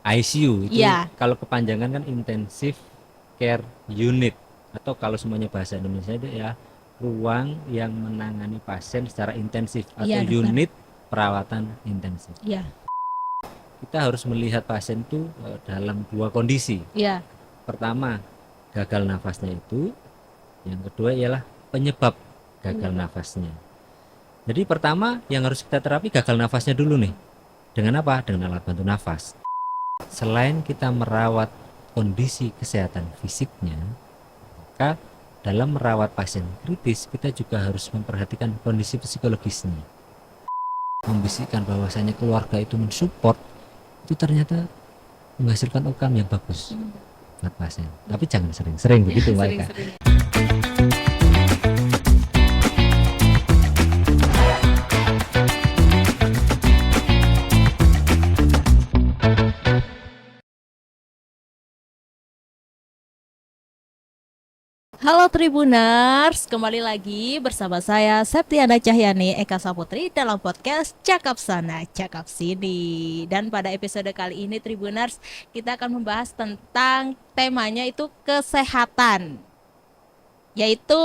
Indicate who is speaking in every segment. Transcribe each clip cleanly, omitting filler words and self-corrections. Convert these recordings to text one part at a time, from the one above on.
Speaker 1: ICU itu
Speaker 2: Iya,
Speaker 1: kalau kepanjangan kan Intensive Care Unit, atau kalau semuanya bahasa Indonesia itu ya ruang yang menangani pasien secara intensif atau
Speaker 2: iya dokter.
Speaker 1: unit perawatan intensif.
Speaker 2: Iya,
Speaker 1: Kita harus melihat pasien itu dalam dua kondisi.
Speaker 2: iya.
Speaker 1: Pertama, gagal nafasnya itu, yang kedua ialah penyebab gagal
Speaker 2: Penyebab.
Speaker 1: nafasnya. Jadi pertama yang harus kita terapi gagal nafasnya dulu nih. Dengan apa? Dengan alat bantu nafas. Selain kita merawat kondisi kesehatan fisiknya, maka dalam merawat pasien kritis kita juga harus memperhatikan kondisi psikologisnya. Membisikkan bahwasanya keluarga itu mensupport, itu ternyata menghasilkan outcome yang bagus buat pasien. Tapi jangan sering-sering begitu Mbak Eka.
Speaker 2: Sering-sering. Halo Tribuners, kembali lagi bersama saya Septiana Cahyani Eka Saputri dalam podcast Cakap Sana, Cakap Sini. Dan pada episode kali ini Tribuners, kita akan membahas tentang temanya itu kesehatan, yaitu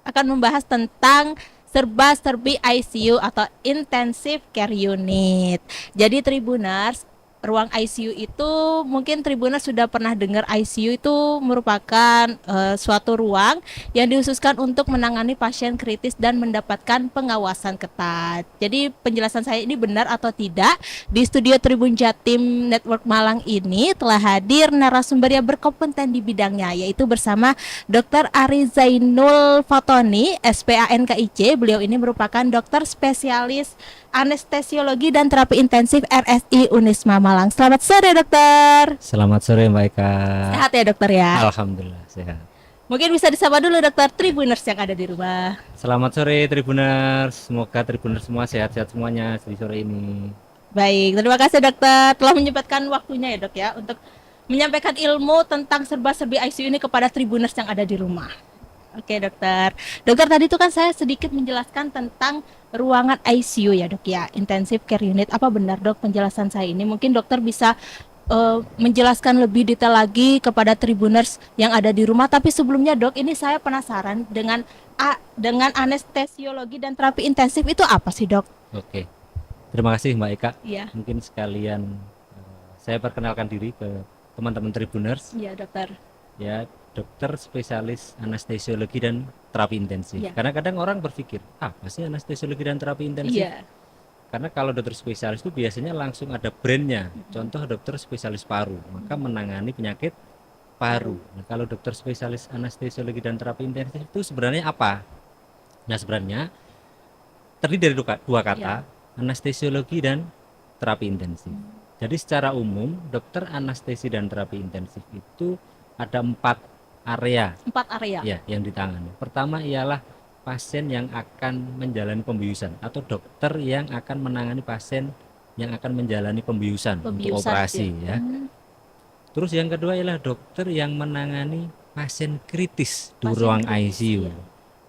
Speaker 2: akan membahas tentang serba-serbi ICU atau Intensive Care Unit. Jadi Tribuners, ruang ICU itu mungkin Tribuners sudah pernah dengar ICU itu merupakan suatu ruang yang dikhususkan untuk menangani pasien kritis dan mendapatkan pengawasan ketat. Jadi penjelasan saya ini benar atau tidak? Di studio Tribun Jatim Network Malang ini telah hadir narasumber yang berkompeten di bidangnya, yaitu bersama Dr. Ari Zainul Fatoni, SPANKIC. Beliau ini merupakan dokter spesialis anestesiologi dan terapi intensif RSI Unisma Malang. Selamat sore, dokter.
Speaker 1: Selamat sore Mbak Eka.
Speaker 2: Sehat ya, dokter ya?
Speaker 1: Alhamdulillah sehat.
Speaker 2: Mungkin bisa disapa dulu dokter Tribuners yang ada di rumah.
Speaker 1: Selamat sore Tribuners. Semoga Tribuners semua sehat-sehat semuanya di sore ini.
Speaker 2: Baik, terima kasih dokter telah menyempatkan waktunya ya dok ya untuk menyampaikan ilmu tentang serba-serbi ICU ini kepada Tribuners yang ada di rumah. Oke dokter. Dokter tadi itu kan saya sedikit menjelaskan tentang ruangan ICU ya dok ya, Intensive Care Unit. Apa benar dok penjelasan saya ini? Mungkin dokter bisa menjelaskan lebih detail lagi kepada Tribuners yang ada di rumah. Tapi sebelumnya dok, ini saya penasaran dengan anestesiologi dan terapi intensif itu apa sih dok?
Speaker 1: Oke. Terima kasih Mbak Eka.
Speaker 2: Iya,
Speaker 1: Mungkin sekalian saya perkenalkan diri ke teman-teman Tribuners.
Speaker 2: iya dokter.
Speaker 1: Ya, dokter spesialis anestesiologi dan terapi intensif.
Speaker 2: Iya,
Speaker 1: Karena kadang orang berpikir, apa sih anestesiologi dan terapi intensif?
Speaker 2: iya,
Speaker 1: Karena kalau dokter spesialis itu biasanya langsung ada brandnya. Contoh dokter spesialis paru, maka menangani penyakit paru. Nah, kalau dokter spesialis anestesiologi dan terapi intensif itu sebenarnya apa? Nah, sebenarnya terdiri dari dua
Speaker 2: iya.
Speaker 1: kata, anestesiologi dan terapi intensif. Jadi secara umum, dokter anestesi dan terapi intensif itu ada 4 area
Speaker 2: 4 area.
Speaker 1: ya yang ditangani. Pertama ialah pasien yang akan menjalani pembiusan atau dokter yang akan menangani pasien yang akan menjalani pembiusan untuk
Speaker 2: Pembiusan
Speaker 1: operasi
Speaker 2: ya.
Speaker 1: ya. Terus yang kedua ialah dokter yang menangani pasien kritis di
Speaker 2: Pasien
Speaker 1: ruang
Speaker 2: kritis,
Speaker 1: ICU.
Speaker 2: iya.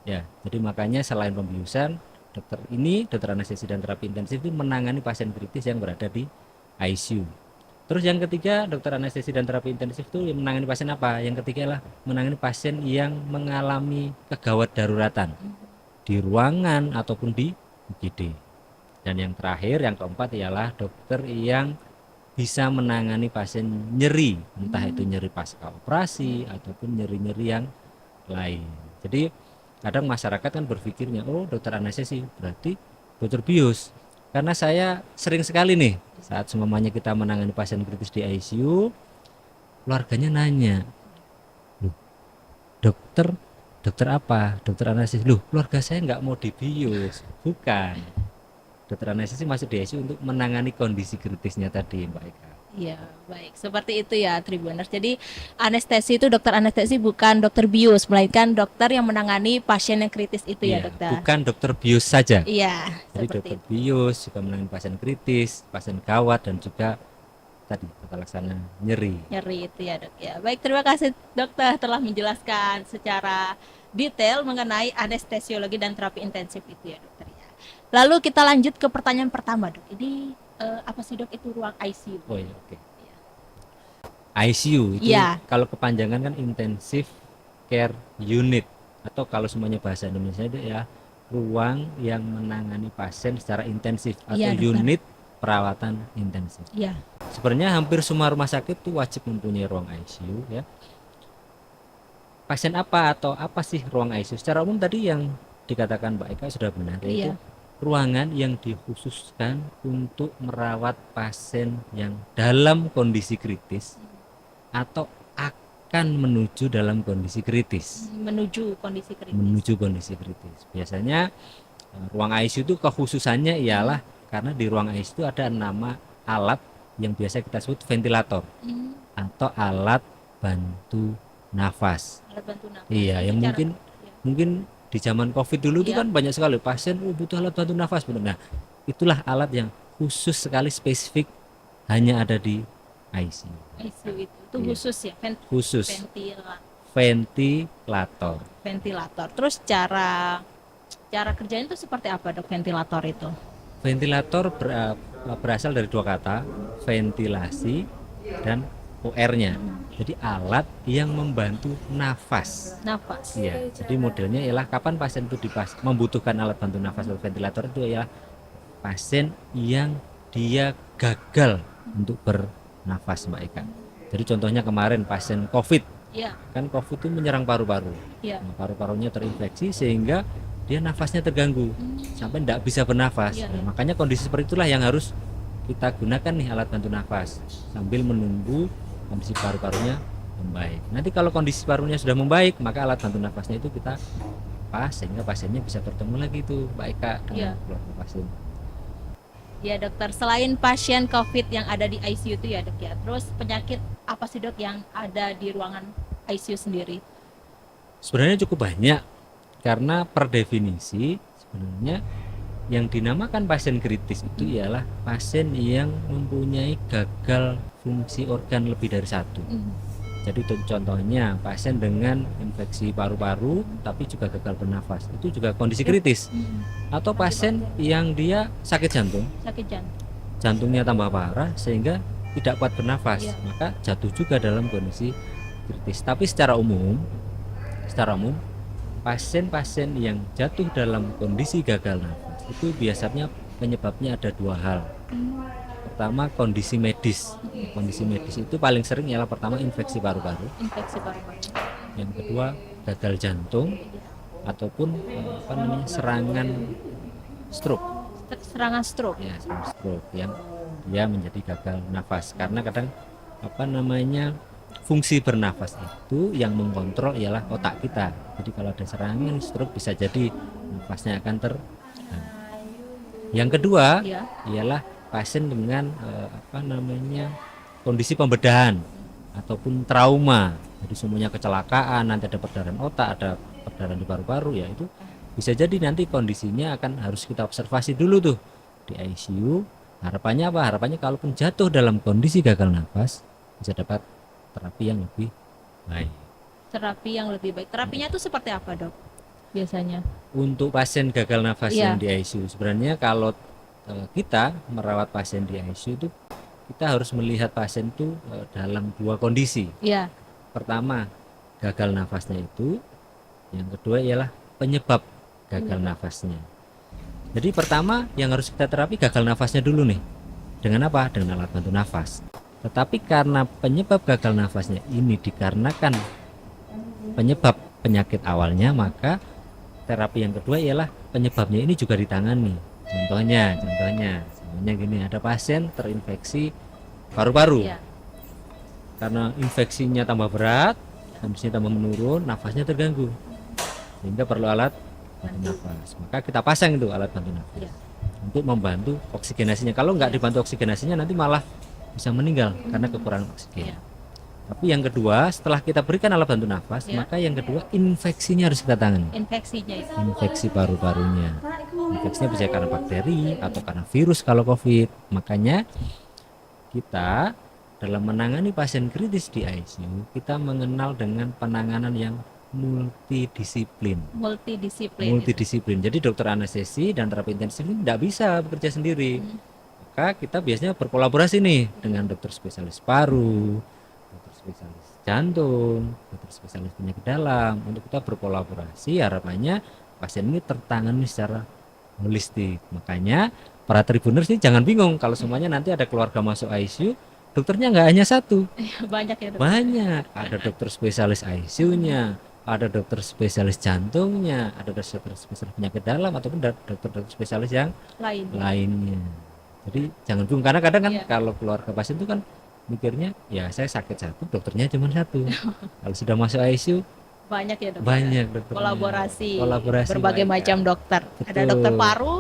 Speaker 1: Ya, jadi makanya selain pembiusan, dokter anestesi dan terapi intensif itu menangani pasien kritis yang berada di ICU. Terus yang ketiga, dokter anestesi dan terapi intensif itu yang menangani pasien apa? Yang ketiga adalah menangani pasien yang mengalami kegawat daruratan di ruangan ataupun di UGD. Dan yang terakhir, yang keempat ialah dokter yang bisa menangani pasien nyeri, entah itu nyeri pasca operasi ataupun nyeri-nyeri yang lain. Jadi kadang masyarakat kan berpikirnya, oh dokter anestesi berarti dokter bius. Karena saya sering sekali nih saat semuanya kita menangani pasien kritis di ICU, keluarganya nanya, loh dokter, dokter apa? Dokter anestesi. Loh keluarga saya nggak mau dibius. Bukan. Dokter anestesi masuk di ICU untuk menangani kondisi kritisnya tadi Mbak Eka.
Speaker 2: Iya, baik. Seperti itu ya, Tribuners. Jadi, anestesi itu dokter anestesi bukan dokter bius, melainkan dokter yang menangani pasien yang kritis itu ya,
Speaker 1: Iya,
Speaker 2: dokter.
Speaker 1: bukan dokter bius saja.
Speaker 2: Iya,
Speaker 1: Jadi
Speaker 2: seperti
Speaker 1: dokter
Speaker 2: itu.
Speaker 1: bius juga menangani pasien kritis, pasien gawat dan juga tadi tata laksana nyeri.
Speaker 2: Nyeri itu ya, Dok ya. Baik, terima kasih dokter telah menjelaskan secara detail mengenai anestesiologi dan terapi intensif itu ya, dokter ya. Lalu kita lanjut ke pertanyaan pertama, Dok. Ini Apa sih dok itu ruang ICU?
Speaker 1: Oh ya, oke. ICU itu
Speaker 2: Iya.
Speaker 1: kalau kepanjangan kan Intensive Care Unit, atau kalau semuanya bahasa Indonesia itu ya ruang yang menangani pasien secara intensif atau
Speaker 2: Iya, dokter.
Speaker 1: unit perawatan intensif.
Speaker 2: Iya.
Speaker 1: Sebenarnya hampir semua rumah sakit itu wajib mempunyai ruang ICU ya. Pasien apa atau apa sih ruang ICU? Secara umum tadi yang dikatakan Mbak Eka sudah benar, yaitu
Speaker 2: Iya.
Speaker 1: ruangan yang dikhususkan untuk merawat pasien yang dalam kondisi kritis atau akan menuju dalam kondisi kritis.
Speaker 2: Menuju kondisi kritis.
Speaker 1: Menuju kondisi kritis. Biasanya ruang ICU itu kekhususannya ialah karena di ruang ICU itu ada nama alat yang biasa kita sebut ventilator atau alat bantu nafas.
Speaker 2: Alat bantu nafas.
Speaker 1: Iya,
Speaker 2: Itu
Speaker 1: yang
Speaker 2: cara-
Speaker 1: mungkin
Speaker 2: ya.
Speaker 1: mungkin di zaman COVID dulu itu
Speaker 2: Iya.
Speaker 1: kan banyak sekali pasien butuh alat bantu nafas. Benar. Nah, itulah alat yang khusus sekali spesifik hanya ada di ICU.
Speaker 2: ICU itu
Speaker 1: Iya.
Speaker 2: khusus ya,
Speaker 1: Khusus
Speaker 2: ventilator.
Speaker 1: ventilator.
Speaker 2: Terus cara kerjanya itu seperti apa dok ventilator itu?
Speaker 1: Ventilator berasal dari dua kata, ventilasi dan OR-nya. Jadi alat yang membantu nafas.
Speaker 2: Nafas.
Speaker 1: Iya, jadi modelnya ialah kapan pasien itu membutuhkan alat bantu nafas atau ventilator itu ialah pasien yang dia gagal untuk bernafas, Mbak Eka. Jadi contohnya kemarin pasien COVID,
Speaker 2: Iya.
Speaker 1: kan COVID itu menyerang paru-paru.
Speaker 2: Iya.
Speaker 1: Nah, paru-parunya terinfeksi sehingga dia nafasnya terganggu sampai tidak bisa bernafas.
Speaker 2: Iya.
Speaker 1: Nah, makanya kondisi seperti itulah yang harus kita gunakan nih alat bantu nafas sambil menunggu kondisi paru-parunya membaik. Nanti kalau kondisi parunya sudah membaik, maka alat bantu nafasnya itu kita pas sehingga pasiennya bisa bertemu lagi tuh Mbak Eka
Speaker 2: Iya.
Speaker 1: dengan keluarga pasien.
Speaker 2: Ya dokter, selain pasien COVID yang ada di ICU itu ya dok ya, terus penyakit apa sih dok yang ada di ruangan ICU sendiri?
Speaker 1: Sebenarnya cukup banyak karena per definisi sebenarnya yang dinamakan pasien kritis itu ialah pasien yang mempunyai gagal fungsi organ lebih dari satu. Jadi contohnya pasien dengan infeksi paru-paru tapi juga gagal bernafas, itu juga kondisi kritis. Atau pasien yang dia sakit jantung,
Speaker 2: Sakit jantung.
Speaker 1: jantungnya tambah parah sehingga tidak kuat bernafas,
Speaker 2: Iya.
Speaker 1: maka jatuh juga dalam kondisi kritis. Tapi secara umum pasien-pasien yang jatuh dalam kondisi gagal nafas itu biasanya penyebabnya ada dua hal. Pertama, kondisi medis. Kondisi medis itu paling sering ialah pertama infeksi paru-paru,
Speaker 2: Infeksi paru-paru.
Speaker 1: yang kedua gagal jantung ataupun serangan stroke.
Speaker 2: Serangan stroke.
Speaker 1: Ya, serangan stroke yang dia menjadi gagal nafas karena kadang fungsi bernafas itu yang mengontrol ialah otak kita. Jadi kalau ada serangan stroke bisa jadi nafasnya akan terganggu. Yang kedua
Speaker 2: Ya.
Speaker 1: ialah pasien dengan kondisi pembedahan ataupun trauma. Jadi semuanya kecelakaan, nanti ada perdarahan otak, ada perdarahan di paru-paru, ya itu bisa jadi nanti kondisinya akan harus kita observasi dulu tuh di ICU. Harapannya apa? Harapannya kalaupun jatuh dalam kondisi gagal nafas bisa dapat terapi yang lebih baik.
Speaker 2: Terapi yang lebih baik. Terapinya itu seperti apa dok? Biasanya.
Speaker 1: Untuk pasien gagal nafas
Speaker 2: Iya.
Speaker 1: yang di ICU, sebenarnya kalau kita merawat pasien di ICU itu kita harus melihat pasien itu dalam dua kondisi.
Speaker 2: Iya.
Speaker 1: Pertama, gagal nafasnya itu. Yang kedua ialah penyebab gagal nafasnya. Jadi pertama yang harus kita terapi gagal nafasnya dulu nih. Dengan apa? Dengan alat bantu nafas. Tetapi karena penyebab gagal nafasnya ini dikarenakan penyebab penyakit awalnya, maka terapi yang kedua ialah penyebabnya ini juga ditangani. Contohnya gini, ada pasien terinfeksi paru-paru.
Speaker 2: Iya.
Speaker 1: Karena infeksinya tambah berat, kondisinya tambah menurun, nafasnya terganggu, sehingga perlu alat bantu nafas. Maka kita pasang itu alat bantu nafas
Speaker 2: Iya.
Speaker 1: untuk membantu oksigenasinya. Kalau nggak dibantu oksigenasinya nanti malah bisa meninggal karena kekurangan oksigen.
Speaker 2: Iya.
Speaker 1: Tapi yang kedua, setelah kita berikan alat bantu nafas,
Speaker 2: Iya.
Speaker 1: maka yang kedua infeksinya harus kita tangani.
Speaker 2: Infeksinya itu.
Speaker 1: Infeksi paru-parunya. Infeksinya bisa karena bakteri atau karena virus kalau COVID. Makanya kita dalam menangani pasien kritis di ICU, kita mengenal dengan penanganan yang multidisiplin.
Speaker 2: Multidisiplin.
Speaker 1: Multidisiplin. Jadi dokter anestesi dan terapi intensif ini tidak bisa bekerja sendiri. maka kita biasanya berkolaborasi nih dengan dokter spesialis paru, dokter spesialis jantung, dokter spesialis penyakit dalam, untuk kita berkolaborasi, harapannya pasien ini tertangani secara holistik. Makanya para tribuners ini jangan bingung kalau semuanya nanti ada keluarga masuk ICU, dokternya nggak hanya satu,
Speaker 2: Banyak ya dok.
Speaker 1: banyak. Ada dokter spesialis ICU-nya, ada dokter spesialis jantungnya, ada dokter spesialis penyakit dalam, ataupun dokter spesialis yang
Speaker 2: Lain.
Speaker 1: lainnya. Jadi jangan bingung, karena kadang kan
Speaker 2: Iya.
Speaker 1: kalau keluarga pasien itu kan mikirnya ya saya sakit satu, dokternya cuma satu. Kalau sudah masuk ICU
Speaker 2: Banyak ya dok.
Speaker 1: banyak dokternya.
Speaker 2: Kolaborasi.
Speaker 1: Kolaborasi
Speaker 2: Berbagai
Speaker 1: mereka.
Speaker 2: macam dokter. Ada
Speaker 1: Betul.
Speaker 2: dokter paru,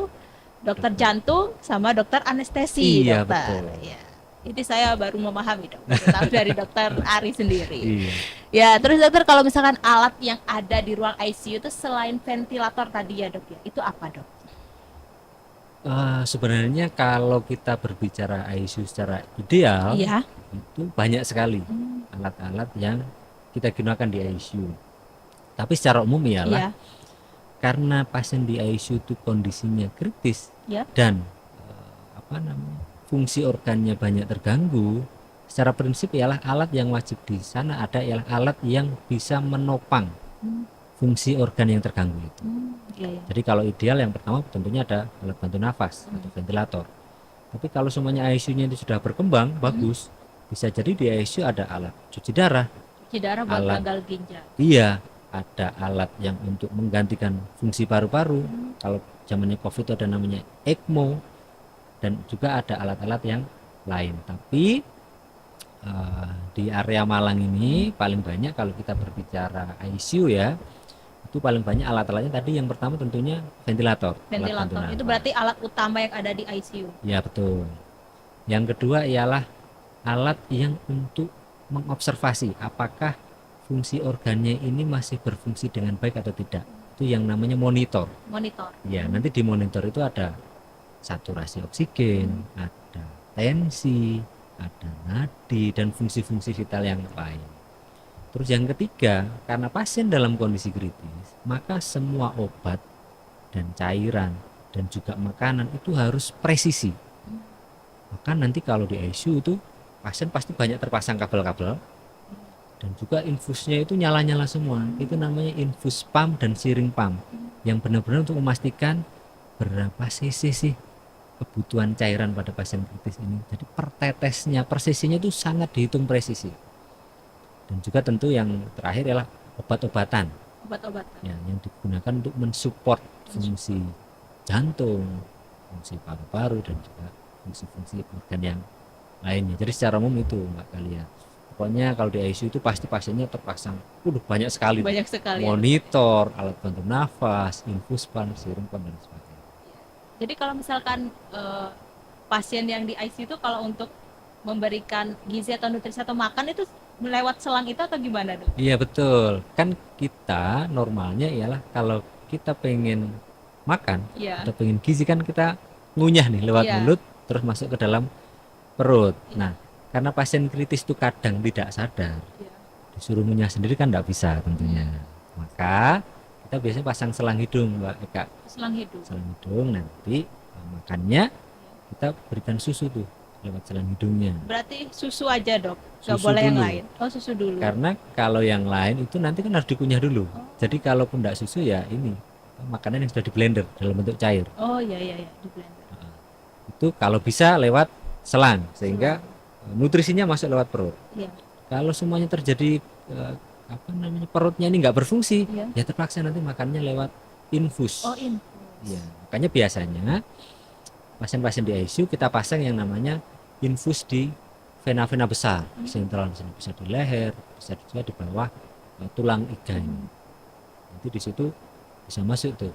Speaker 2: dokter jantung, sama dokter anestesi.
Speaker 1: Iya,
Speaker 2: dokter.
Speaker 1: betul.
Speaker 2: Ya. Ini saya baru memahami dok. Baru tahu dari dokter Ari sendiri.
Speaker 1: Iya.
Speaker 2: Ya, terus dokter kalau misalkan alat yang ada di ruang ICU itu selain ventilator tadi ya dok ya, itu apa dok?
Speaker 1: Sebenarnya kalau kita berbicara ICU secara ideal,
Speaker 2: Iya.
Speaker 1: itu banyak sekali
Speaker 2: Hmm,
Speaker 1: alat-alat yang kita gunakan di ICU. Tapi secara umum
Speaker 2: Iya.
Speaker 1: ialah karena pasien di ICU itu kondisinya kritis
Speaker 2: Ya.
Speaker 1: dan fungsi organnya banyak terganggu, secara prinsip ialah alat yang wajib di sana ada ialah alat yang bisa menopang
Speaker 2: Hmm,
Speaker 1: fungsi organ yang terganggu itu.
Speaker 2: Iya ya.
Speaker 1: Jadi kalau ideal yang pertama tentunya ada alat bantu nafas atau ventilator. Tapi kalau semuanya ICU-nya itu sudah berkembang bagus, bisa jadi di ICU ada alat cuci darah.
Speaker 2: Cuci darah buat
Speaker 1: Alat.
Speaker 2: gagal ginjal.
Speaker 1: Iya, ada alat yang untuk menggantikan fungsi paru-paru. Kalau zamannya COVID itu ada namanya ECMO, dan juga ada alat-alat yang lain. Tapi di area Malang ini paling banyak kalau kita berbicara ICU ya, itu paling banyak alat-alatnya tadi yang pertama tentunya ventilator. Alat bantu
Speaker 2: Ventilator itu
Speaker 1: nafas.
Speaker 2: berarti alat utama yang ada di ICU.
Speaker 1: Ya betul. Yang kedua ialah alat yang untuk mengobservasi apakah fungsi organnya ini masih berfungsi dengan baik atau tidak. Itu yang namanya monitor.
Speaker 2: Monitor.
Speaker 1: Ya, nanti di monitor itu ada saturasi oksigen, ada tensi, ada nadi, dan fungsi-fungsi vital yang lain. Terus yang ketiga, karena pasien dalam kondisi kritis, maka semua obat dan cairan dan juga makanan itu harus presisi. Maka nanti kalau di ICU itu pasien pasti banyak terpasang kabel-kabel, dan juga infusnya itu nyala-nyala semua. Itu namanya infus pump dan syring pump, yang benar-benar untuk memastikan berapa cc sih kebutuhan cairan pada pasien kritis ini. Jadi per tetesnya, persisinya itu sangat dihitung presisi. Dan juga tentu yang terakhir adalah obat-obatan
Speaker 2: Obat-obatan.
Speaker 1: ya, yang digunakan untuk mensupport fungsi jantung, fungsi paru-paru, dan juga fungsi-fungsi organ yang lainnya. Jadi secara umum itu Mbak Kalia. Pokoknya kalau di ICU itu pasti pasiennya terpasang banyak sekali.
Speaker 2: Banyak sekali. ya.
Speaker 1: Monitor, alat bantu nafas, infus pump, syring pump, dan sebagainya.
Speaker 2: Jadi kalau misalkan pasien yang di ICU itu kalau untuk memberikan gizi atau nutrisi atau makan itu lewat selang itu atau gimana dok?
Speaker 1: Iya betul. Kan kita normalnya ialah kalau kita pengen makan
Speaker 2: Iya.
Speaker 1: atau pengen gizi kan kita ngunyah nih lewat
Speaker 2: Iya.
Speaker 1: mulut terus masuk ke dalam perut. Nah, karena pasien kritis itu kadang tidak sadar,
Speaker 2: Iya.
Speaker 1: disuruh ngunyah sendiri kan tidak bisa tentunya. Maka kita biasanya pasang selang hidung, Mbak Eka.
Speaker 2: Selang hidup.
Speaker 1: Selang hidung, nanti makannya kita berikan susu tuh lewat selang hidungnya.
Speaker 2: Berarti susu aja dok, nggak
Speaker 1: Susu
Speaker 2: boleh yang
Speaker 1: dulu.
Speaker 2: lain. Oh susu dulu.
Speaker 1: Karena kalau yang lain itu nanti kan harus dikunyah dulu. Jadi kalaupun tidak susu ya ini makanan yang sudah di blender dalam bentuk cair.
Speaker 2: Oh iya iya iya di blender.
Speaker 1: Itu kalau bisa lewat selang sehingga nutrisinya masuk lewat perut.
Speaker 2: Iya.
Speaker 1: Kalau semuanya terjadi perutnya ini nggak berfungsi,
Speaker 2: Iya.
Speaker 1: ya terpaksa nanti makannya lewat infus.
Speaker 2: Oh infus.
Speaker 1: Iya, makanya biasanya pasien-pasien di ICU kita pasang yang namanya infus di vena-vena besar, sentral, bisa di leher, bisa juga di bawah tulang iga ini. Nanti di situ bisa masuk tuh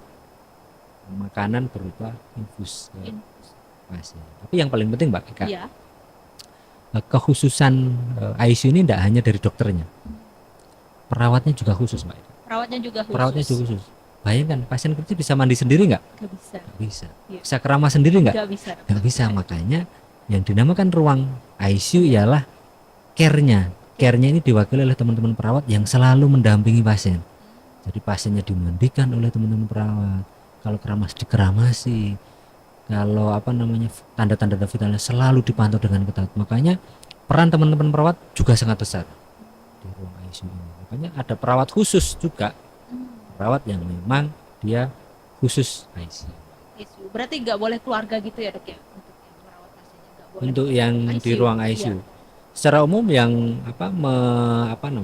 Speaker 1: makanan berupa infus ke
Speaker 2: Infus.
Speaker 1: pasien. Tapi yang paling penting Mbak Eka,
Speaker 2: Iya.
Speaker 1: kekhususan ICU ini tidak hanya dari dokternya, perawatnya juga khusus Mbak Eka.
Speaker 2: Perawatnya juga khusus.
Speaker 1: Perawatnya juga khusus. Bayangkan pasien kritis bisa mandi sendiri nggak?
Speaker 2: Nggak bisa.
Speaker 1: Nggak bisa.
Speaker 2: Iya.
Speaker 1: Bisa keramas sendiri nggak?
Speaker 2: Nggak bisa.
Speaker 1: Nggak bisa. Makanya yang dinamakan ruang ICU ialah care-nya. Care-nya ini diwakili oleh teman-teman perawat yang selalu mendampingi pasien. Jadi pasiennya dimandikan oleh teman-teman perawat. Kalau keramas dikeramasi. kalau apa namanya tanda-tanda vitalnya selalu dipantau dengan ketat. Makanya peran teman-teman perawat juga sangat besar di ruang ICU ini. Makanya ada perawat khusus juga, perawat yang memang dia khusus ICU.
Speaker 2: ICU. Berarti nggak boleh keluarga gitu ya dok ya untuk yang merawat pasiennya nggak boleh
Speaker 1: Untuk yang di ruang ICU, secara umum yang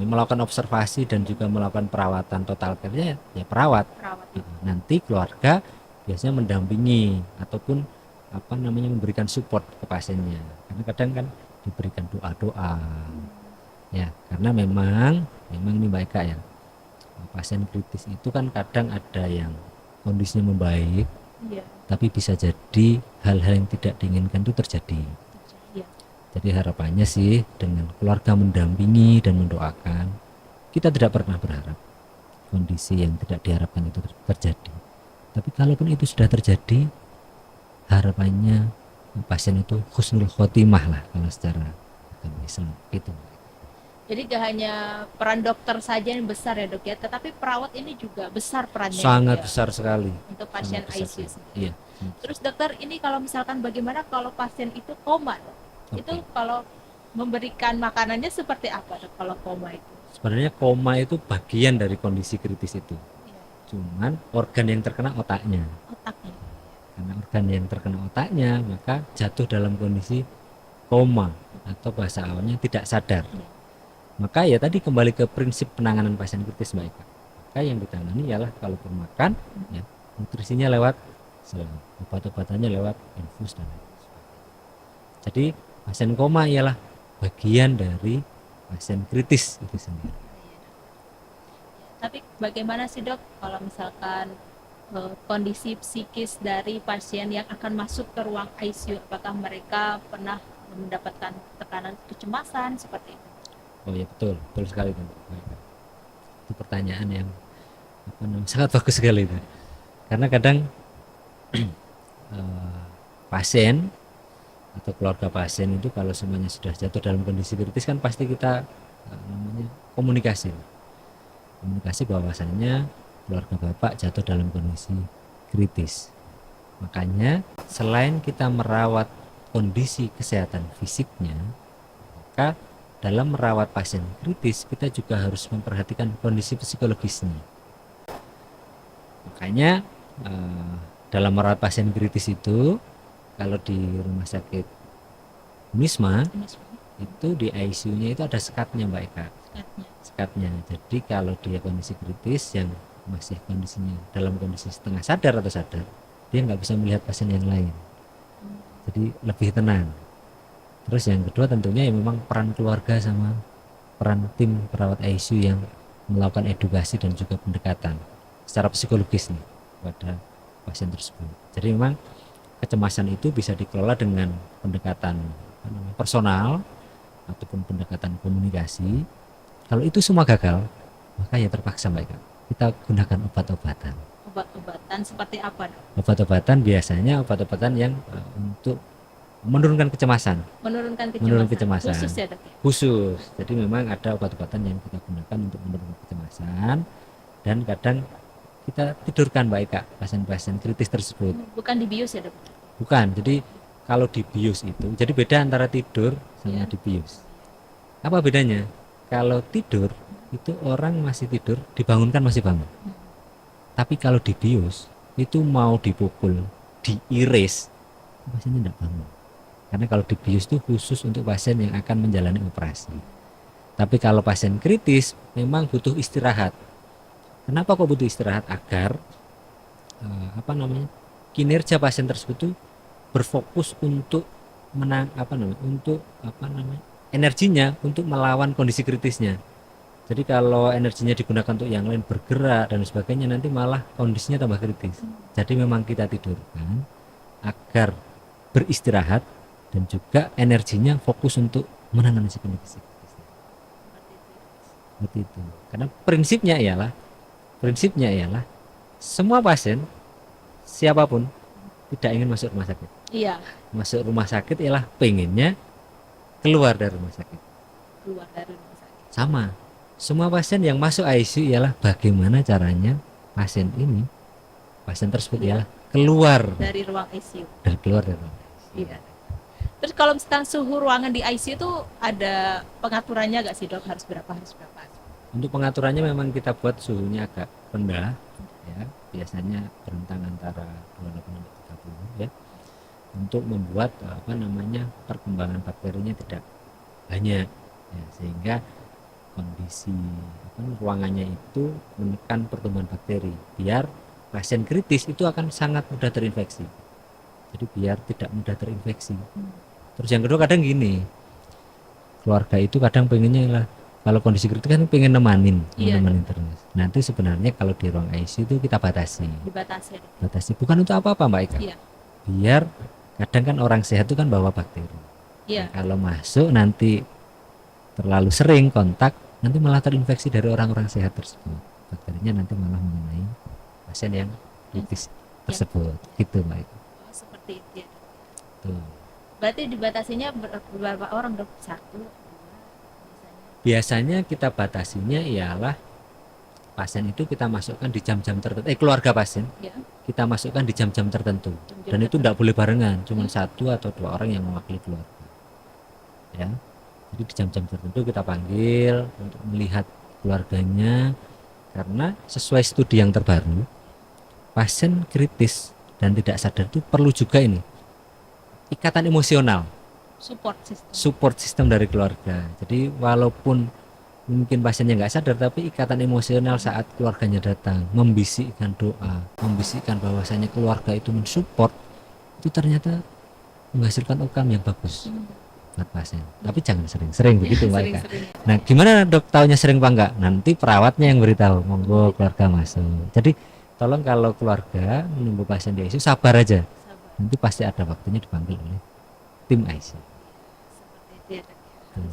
Speaker 1: melakukan observasi dan juga melakukan perawatan total care ya perawat.
Speaker 2: Perawat.
Speaker 1: Nanti keluarga biasanya mendampingi ataupun memberikan support ke pasiennya, karena kadang kan diberikan doa-doa ya, karena memang ini Mbak Eka ya, pasien kritis itu kan kadang ada yang kondisinya membaik, tapi bisa jadi hal-hal yang tidak diinginkan itu terjadi. Jadi harapannya sih dengan keluarga mendampingi dan mendoakan, kita tidak pernah berharap kondisi yang tidak diharapkan itu terjadi. Tapi kalaupun itu sudah terjadi, harapannya pasien itu husnul khotimah lah kalau secara agama Islam itu.
Speaker 2: Jadi gak hanya peran dokter saja yang besar ya dok ya, tetapi perawat ini juga besar perannya.
Speaker 1: Sangat besar sekali
Speaker 2: untuk pasien ICU.
Speaker 1: Iya.
Speaker 2: Terus dokter, ini kalau misalkan bagaimana kalau pasien itu koma dok? Itu kalau memberikan makanannya seperti apa dok kalau koma itu?
Speaker 1: Sebenarnya koma itu bagian dari kondisi kritis itu. Cuman organ yang terkena otaknya. Karena organ yang terkena otaknya, maka jatuh dalam kondisi koma atau bahasa awalnya tidak sadar. Maka ya tadi kembali ke prinsip penanganan pasien kritis Mbak Eka. Maka yang ditangani ialah kalau makan, ya, nutrisinya lewat selang, obat-obatannya lewat infus dan lain sebagainya. Jadi pasien koma ialah bagian dari pasien kritis itu sendiri.
Speaker 2: Tapi bagaimana sih dok kalau misalkan kondisi psikis dari pasien yang akan masuk ke ruang ICU, apakah mereka pernah mendapatkan tekanan kecemasan seperti itu?
Speaker 1: Oh ya betul sekali itu. Itu pertanyaan yang sangat bagus sekali itu. Karena kadang pasien atau keluarga pasien itu kalau semuanya sudah jatuh dalam kondisi kritis kan pasti kita komunikasi bahwasannya keluarga bapak jatuh dalam kondisi kritis. Makanya selain kita merawat kondisi kesehatan fisiknya, maka dalam merawat pasien kritis kita juga harus memperhatikan kondisi psikologisnya. Makanya dalam merawat pasien kritis itu, kalau di rumah sakit Unisma itu di ICU-nya itu ada sekatnya Mbak Eka. Sekatnya. Jadi kalau dia kondisi kritis yang masih kondisinya dalam kondisi setengah sadar atau sadar, dia nggak bisa melihat pasien yang lain. Jadi lebih tenang. Terus yang kedua tentunya ya memang peran keluarga sama peran tim perawat ICU yang melakukan edukasi dan juga pendekatan secara psikologis nih pada pasien tersebut. Jadi memang kecemasan itu bisa dikelola dengan pendekatan personal ataupun pendekatan komunikasi. Kalau itu semua gagal, maka ya terpaksa Mbak Eka, kita gunakan obat-obatan.
Speaker 2: Obat-obatan seperti apa dok?
Speaker 1: Obat-obatan biasanya obat-obatan yang untuk menurunkan kecemasan.
Speaker 2: Menurunkan
Speaker 1: kecemasan.
Speaker 2: Khusus ya dok?
Speaker 1: Khusus. Jadi memang ada obat-obatan yang kita gunakan untuk menurunkan kecemasan, dan kadang kita tidurkan Mbak Eka pasien-pasien kritis tersebut.
Speaker 2: Bukan dibius ya dok?
Speaker 1: Bukan. Jadi kalau dibius itu, jadi beda antara tidur sama dibius. Apa bedanya? Kalau tidur itu orang masih tidur, dibangunkan masih bangun. Tapi kalau dibius itu mau dipukul, diiris, pasiennya tidak bangun. Karena kalau dibius itu khusus untuk pasien yang akan menjalani operasi. Tapi kalau pasien kritis memang butuh istirahat. Kenapa kok butuh istirahat? Agar kinerja pasien tersebut itu berfokus untuk energinya untuk melawan kondisi kritisnya. Jadi kalau energinya digunakan untuk yang lain, bergerak dan sebagainya, nanti malah kondisinya tambah kritis. Jadi memang kita tidurkan agar beristirahat dan juga energinya fokus untuk menangani kondisi kritisnya. Seperti itu. Karena prinsipnya ialah semua pasien siapapun tidak ingin masuk rumah sakit.
Speaker 2: Iya.
Speaker 1: Masuk rumah sakit ialah pengennya keluar dari rumah sakit. Sama. Semua pasien yang masuk ICU ialah bagaimana caranya pasien tersebut ialah keluar
Speaker 2: dari ruang ICU.
Speaker 1: dari ruang ICU.
Speaker 2: Iya. Terus kalau misalkan suhu ruangan di ICU itu ada pengaturannya nggak sih dok? Harus berapa?
Speaker 1: Untuk pengaturannya memang kita buat suhunya agak rendah, ya, biasanya berentang antara 28 sampai 30 ya, untuk membuat perkembangan bakterinya tidak banyak, ya, sehingga kondisi ruangannya itu menekan pertumbuhan bakteri, biar pasien kritis itu akan sangat mudah terinfeksi. Jadi biar tidak mudah terinfeksi. Terus yang kedua kadang gini, keluarga itu kadang pengennya lah kalau kondisi kritis kan pengen nemanin terus. Nanti sebenarnya kalau di ruang ICU itu kita dibatasi. Bukan untuk apa-apa Mbak Ika.
Speaker 2: Iya.
Speaker 1: Biar kadang kan orang sehat itu kan bawa bakteri.
Speaker 2: Iya.
Speaker 1: Nah, kalau masuk nanti terlalu sering kontak, nanti malah terinfeksi dari orang-orang sehat tersebut. Bakterinya nanti malah mengenai pasien yang kritis tersebut. Gitu Mbak Ika.
Speaker 2: Oh, seperti itu ya.
Speaker 1: Tuh.
Speaker 2: Berarti dibatasinya berapa orang dok? 1, 2
Speaker 1: biasanya kita batasinya ialah pasien itu kita masukkan di jam-jam tertentu, keluarga pasien
Speaker 2: ya.
Speaker 1: Kita masukkan di jam-jam tertentu, dan itu tidak boleh barengan, cuma 1 atau 2 orang yang mewakili keluarga, ya. Jadi di jam-jam tertentu kita panggil untuk melihat keluarganya, karena sesuai studi yang terbaru, pasien kritis dan tidak sadar itu perlu juga ini ikatan emosional, support system dari keluarga. Jadi walaupun mungkin pasiennya nggak sadar, tapi ikatan emosional saat keluarganya datang, membisikkan doa, membisikkan bahwasanya keluarga itu mensupport, itu ternyata menghasilkan outcome yang bagus buat pasien. Tapi jangan sering-sering begitu Mbak Ika. Nah gimana dok taunya sering apa enggak? Nanti perawatnya yang beritahu, monggo keluarga masuk. Jadi tolong kalau keluarga menunggu pasien di ICU sabar aja, nanti pasti ada waktunya dipanggil oleh tim ICU.
Speaker 2: Seperti itu ya.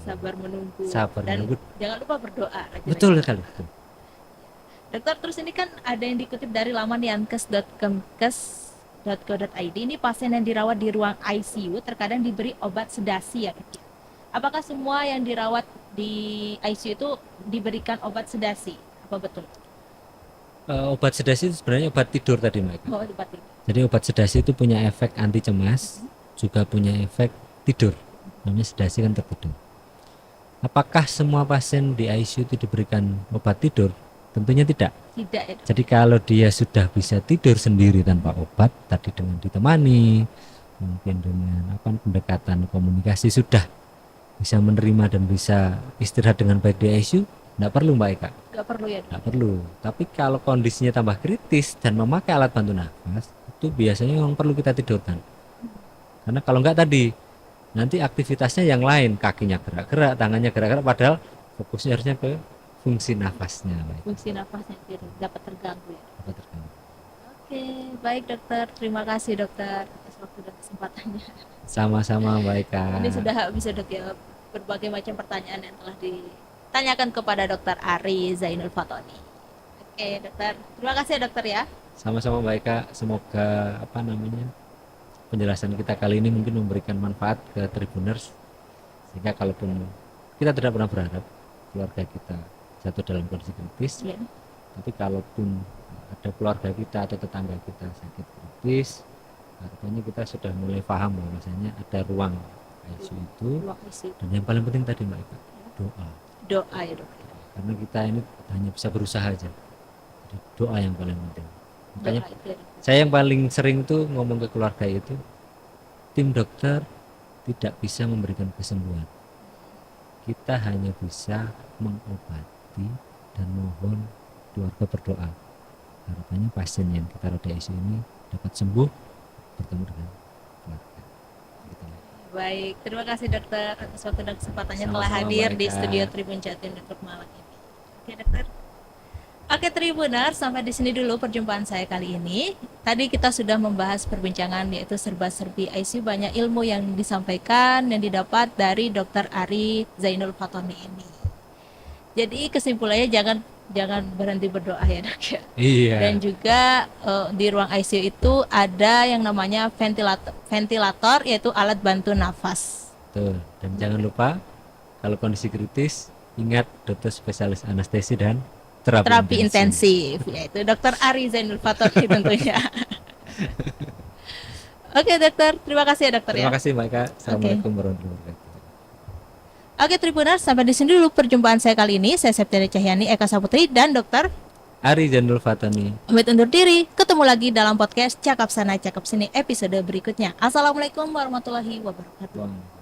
Speaker 2: Sabar menunggu. Dan jangan lupa berdoa.
Speaker 1: Betul sekali.
Speaker 2: Dokter, terus ini kan ada yang dikutip dari laman yankes.kemkes.go.id. Ini pasien yang dirawat di ruang ICU terkadang diberi obat sedasi ya dok. Apakah semua yang dirawat di ICU itu diberikan obat sedasi? Apa betul?
Speaker 1: Obat sedasi itu sebenarnya obat tidur tadi Mbak.
Speaker 2: Oh, obat tidur.
Speaker 1: Jadi obat sedasi itu punya efek anti cemas, juga punya efek tidur, namanya sedasi kan tertidur. Apakah semua pasien di ICU itu diberikan obat tidur? Tentunya tidak.
Speaker 2: Tidak ya.
Speaker 1: Jadi kalau dia sudah bisa tidur sendiri tanpa obat, tadi dengan ditemani, mungkin dengan pendekatan komunikasi, sudah bisa menerima dan bisa istirahat dengan baik di ICU, tidak perlu Mbak Eka.
Speaker 2: Tidak perlu ya.
Speaker 1: Tidak perlu. Tapi kalau kondisinya tambah kritis dan memakai alat bantu nafas, itu biasanya yang perlu kita tidurkan. Karena kalau enggak tadi nanti aktivitasnya yang lain, kakinya gerak-gerak, tangannya gerak-gerak, padahal fokusnya harusnya ke fungsi nafasnya.
Speaker 2: Fungsi nafasnya dapat terganggu ya.
Speaker 1: Dapat terganggu.
Speaker 2: Oke, baik dokter. Terima kasih dokter atas waktu dan kesempatannya.
Speaker 1: Sama-sama Mbak Eka.
Speaker 2: Ini sudah habis dok ya, berbagai macam pertanyaan yang telah ditanyakan kepada dokter Ari Zainul Fatoni. Oke dokter, terima kasih ya dokter ya.
Speaker 1: Sama-sama Mbak Eka, semoga penjelasan kita kali ini mungkin memberikan manfaat ke Tribuners, sehingga kalaupun kita tidak pernah berharap keluarga kita jatuh dalam kondisi kritis, tapi kalaupun ada keluarga kita atau tetangga kita sakit kritis, artinya kita sudah mulai paham bahwasanya ada ruang ICU itu, dan yang paling penting tadi Mbak Eka, doa
Speaker 2: ya dok.
Speaker 1: Karena kita ini hanya bisa berusaha aja, jadi doa yang paling penting. Makanya saya yang paling sering tuh ngomong ke keluarga itu, tim dokter tidak bisa memberikan kesembuhan, kita hanya bisa mengobati dan mohon keluarga berdoa, harapannya pasien yang kita rawat di ICU ini dapat sembuh, bertemu dengan keluarga. Gitu.
Speaker 2: Baik, terima kasih dokter atas waktu dan kesempatannya telah hadir di studio Tribun Jatim Network malam ini. Oke dokter. Oke Tribuners, sampai di sini dulu perjumpaan saya kali ini. Tadi kita sudah membahas perbincangan yaitu serba-serbi ICU, banyak ilmu yang disampaikan yang didapat dari Dr. Ari Zainul Fatoni ini. Jadi kesimpulannya jangan berhenti berdoa ya dok ya.
Speaker 1: Iya.
Speaker 2: Dan juga di ruang ICU itu ada yang namanya ventilator yaitu alat bantu nafas.
Speaker 1: Tuh, dan jangan lupa kalau kondisi kritis ingat dokter spesialis anestesi dan terapi intensif,
Speaker 2: yaitu Dr. Ari Zainul Fatoni tentunya. Oke dokter, terima kasih ya dokter ya.
Speaker 1: Terima kasih Mbak Eka. Assalamualaikum warahmatullahi wabarakatuh.
Speaker 2: Oke Tribuners, sampai di sini dulu perjumpaan saya kali ini. Saya Septiana Cahyani, Eka Saputri, dan dokter
Speaker 1: Ari Janul Fatani.
Speaker 2: pamit undur diri. Ketemu lagi dalam podcast Cakap Sana Cakap Sini episode berikutnya. Assalamualaikum warahmatullahi wabarakatuh.